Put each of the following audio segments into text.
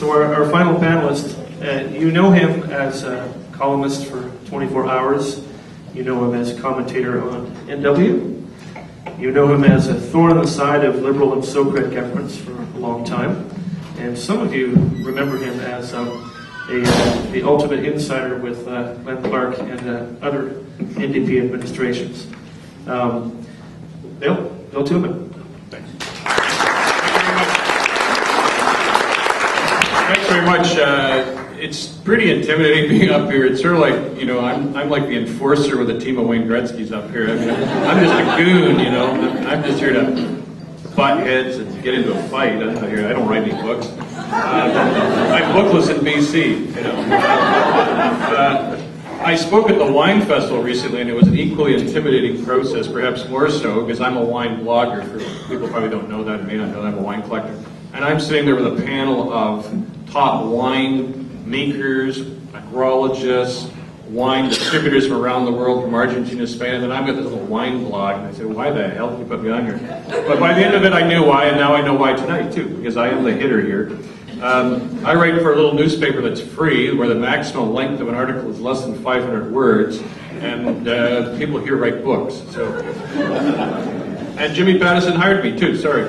So our final panelist, you know him as a columnist for 24 Hours. You know him as a commentator on NW. You know him as a thorn in the side of Liberal and Socrat governments for a long time. And some of you remember him as the ultimate insider with Glenn Clark and other NDP administrations. Bill Tieleman. Thanks. Thanks very much. It's pretty intimidating being up here. It's sort of like, you know, I'm like the enforcer with a team of Wayne Gretzky's up here. I mean, I'm just a goon, you know. I'm just here to butt heads and get into a fight. I'm not here. I don't write any books. I'm bookless in BC, you know. I spoke at the wine festival recently, and it was an equally intimidating process, perhaps more so, because I'm a wine blogger. For people who probably don't know that, may not know that, I'm a wine collector. And I'm sitting there with a panel of top wine makers, agrologists, wine distributors from around the world, from Argentina, Spain, and then I've got this little wine blog, and I said, why the hell did you put me on here? But by the end of it, I knew why, and now I know why tonight, too, because I am the hitter here. I write for a little newspaper that's free, where the maximum length of an article is less than 500 words, and people here write books. So, and Jimmy Pattison hired me too. Sorry.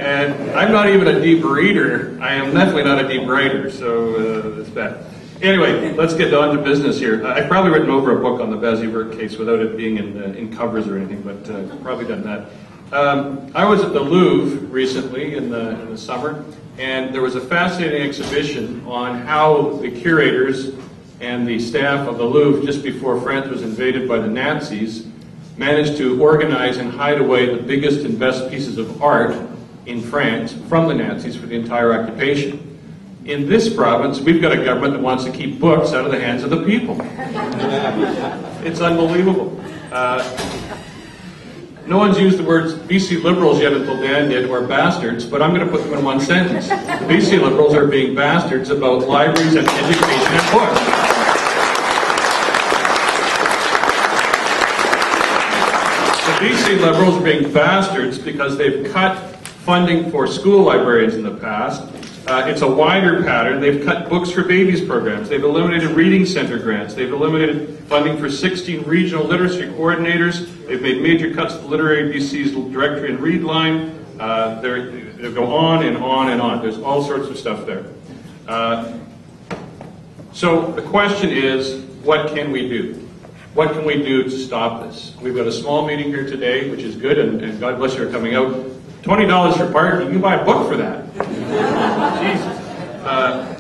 And I'm not even a deep reader. I am definitely not a deep writer. So that's bad. Anyway, let's get on to business here. I've probably written over a book on the Bazivert case without it being in covers or anything, but probably done that. I was at the Louvre recently in the summer, and there was a fascinating exhibition on how the curators and the staff of the Louvre, just before France was invaded by the Nazis, managed to organize and hide away the biggest and best pieces of art in France from the Nazis for the entire occupation. In this province, we've got a government that wants to keep books out of the hands of the people. It's unbelievable. No one's used the words BC Liberals yet until Dan did, or bastards, but I'm going to put them in one sentence. The BC Liberals are being bastards about libraries and education and books. The BC Liberals are being bastards because they've cut funding for school librarians in the past. It's a wider pattern. They've cut books for babies programs. They've eliminated reading center grants. They've eliminated funding for 16 regional literacy coordinators. They've made major cuts to Literary BC's directory and read line. They go on and on and on. There's all sorts of stuff there. So the question is, what can we do? What can we do to stop this? We've got a small meeting here today, which is good, and God bless you for coming out. $20 for parking, you can buy a book for that. Jesus.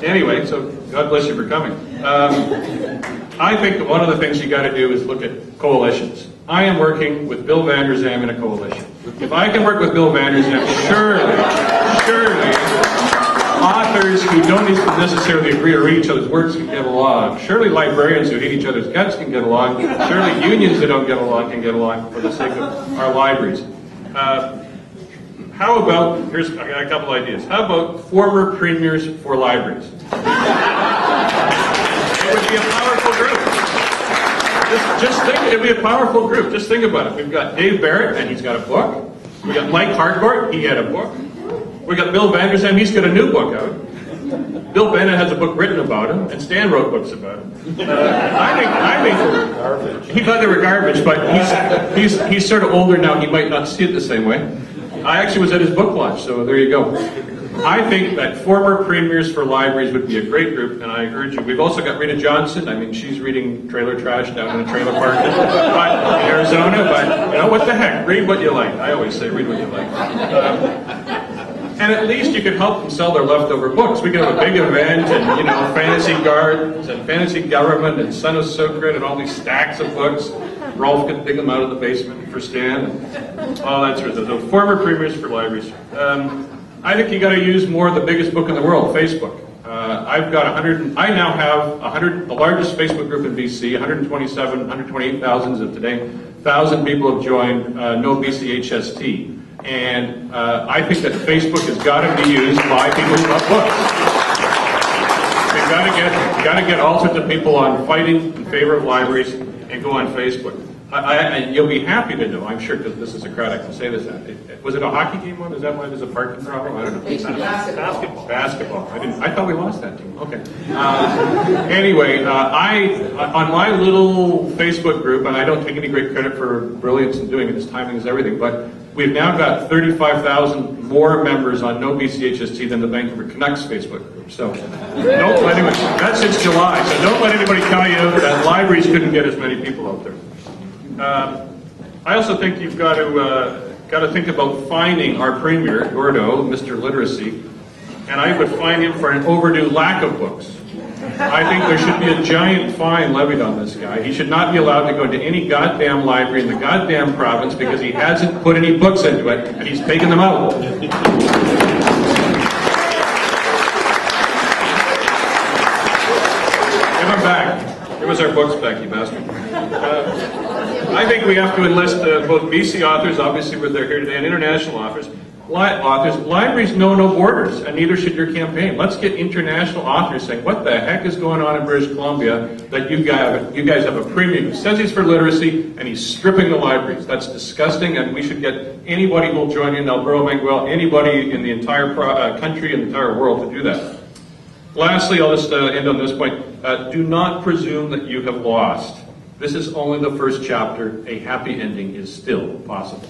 Anyway, so God bless you for coming. I think that one of the things you got to do is look at coalitions. I am working with Bill Van der Zam in a coalition. If I can work with Bill Van der Zam, surely, authors who don't necessarily agree or read each other's works can get along. Surely librarians who hate each other's guts can get along. Surely unions that don't get along can get along for the sake of our libraries. How about, I got a couple ideas. How about former premiers for libraries? It would be a powerful group. Just think, it would be a powerful group. Just think about it. We've got Dave Barrett, and he's got a book. We've got Mike Harcourt, he had a book. We've got Bill Van der Zam, he's got a new book out. Bill Bennett has a book written about him, and Stan wrote books about him. I think garbage. He thought they were garbage, but he's sort of older now, he might not see it the same way. I actually was at his book launch, so there you go. I think that former premiers for libraries would be a great group, and I urge you. We've also got Rita Johnson. I mean, she's reading trailer trash down in a trailer park in Arizona, but, you know, what the heck? Read what you like. I always say read what you like. And at least you could help them sell their leftover books. We could have a big event, and, you know, Fantasy Gardens and Fantasy Government and Son of Socrat and all these stacks of books. Rolf could dig them out of the basement for Stan and all that sort of stuff. So former premiers for libraries. I think you got to use more of the biggest book in the world, Facebook. I've got 100. I now have 100. The largest Facebook group in BC. 128,000 as of today. 1,000 people have joined. No BCHST. And I think that Facebook has got to be used by people who love books. You've got to get all sorts of people on fighting in favor of libraries and go on Facebook. And you'll be happy to know, I'm sure, because this is a crowd I can say this at. Was it a hockey game one? Is that why there's a parking problem? I don't know. Basketball. I thought we lost that team. Okay. Anyway, on my little Facebook group, and I don't take any great credit for brilliance in doing it, his timing is everything, but we've now got 35,000 more members on No BCHST than the Vancouver Canucks Facebook group. So don't let anyone, that's since July, so don't let anybody tell you that libraries couldn't get as many people out there. I also think you've got to think about fining our Premier, Gordo, Mr. Literacy, and I would fine him for an overdue lack of books. I think there should be a giant fine levied on this guy. He should not be allowed to go into any goddamn library in the goddamn province because he hasn't put any books into it, and he's taken them out. Give them back. Give us our books back, you bastard. I think we have to enlist both BC authors, obviously they're here today, and international authors. Libraries know no borders, and neither should your campaign. Let's get international authors saying, what the heck is going on in British Columbia that you guys have a premium who says he's for literacy, and he's stripping the libraries. That's disgusting, and we should get anybody who will join in, Alberto Manguel, anybody in the entire country and the entire world to do that. Lastly, I'll just end on this point. Do not presume that you have lost. This is only the first chapter. A happy ending is still possible.